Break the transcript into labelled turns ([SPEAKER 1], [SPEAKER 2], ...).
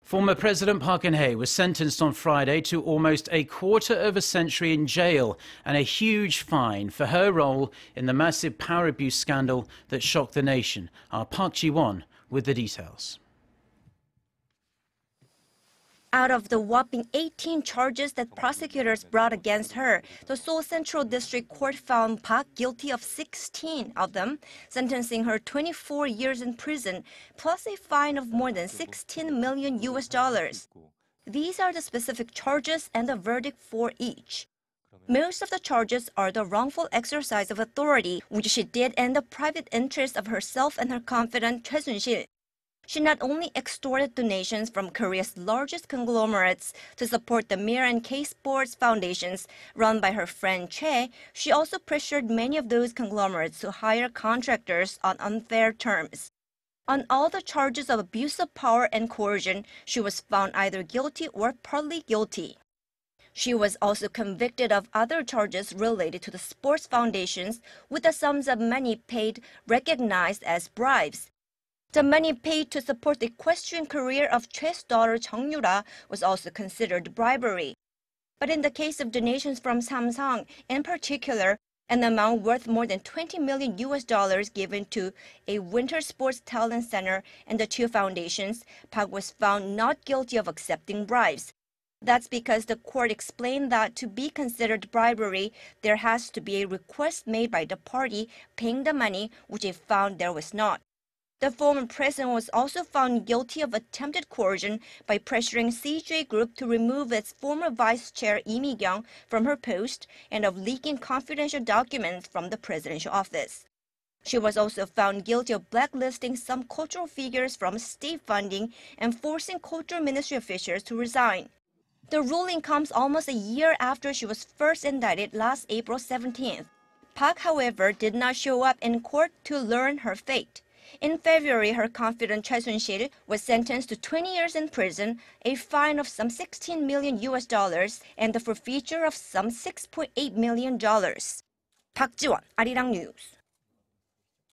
[SPEAKER 1] Former President Park Geun-hye was sentenced on Friday to almost a quarter of a century in jail and a huge fine for her role in the massive power abuse scandal that shocked the nation. Our Park Ji-won with the details.
[SPEAKER 2] Out of the whopping 18 charges that prosecutors brought against her, the Seoul Central District Court found Park guilty of 16 of them, sentencing her 24 years in prison, plus a fine of more than $16 million. These are the specific charges and the verdict for each. Most of the charges are the wrongful exercise of authority, which she did in the private interest of herself and her confidant Choi Soon-sil. She not only extorted donations from Korea's largest conglomerates to support the Mir and K-Sports foundations run by her friend Choi, she also pressured many of those conglomerates to hire contractors on unfair terms. On all the charges of abuse of power and coercion, she was found either guilty or partly guilty. She was also convicted of other charges related to the sports foundations, with the sums of money paid recognized as bribes. The money paid to support the equestrian career of Choi's daughter Jung Yoo-ra was also considered bribery. But in the case of donations from Samsung, in particular, an amount worth more than $20 million given to a winter sports talent center and the two foundations, Park was found not guilty of accepting bribes. That's because the court explained that to be considered bribery, there has to be a request made by the party paying the money, which it found there was not. The former president was also found guilty of attempted coercion by pressuring CJ Group to remove its former vice chair Lee Mi-kyung from her post and of leaking confidential documents from the presidential office. She was also found guilty of blacklisting some cultural figures from state funding and forcing cultural ministry officials to resign. The ruling comes almost a year after she was first indicted last April 17th. Park, however, did not show up in court to learn her fate. In February, her confidant Choi Soon-sil was sentenced to 20 years in prison, a fine of some $16 million, and the forfeiture of some $6.8 million. Park Ji-won, Arirang News.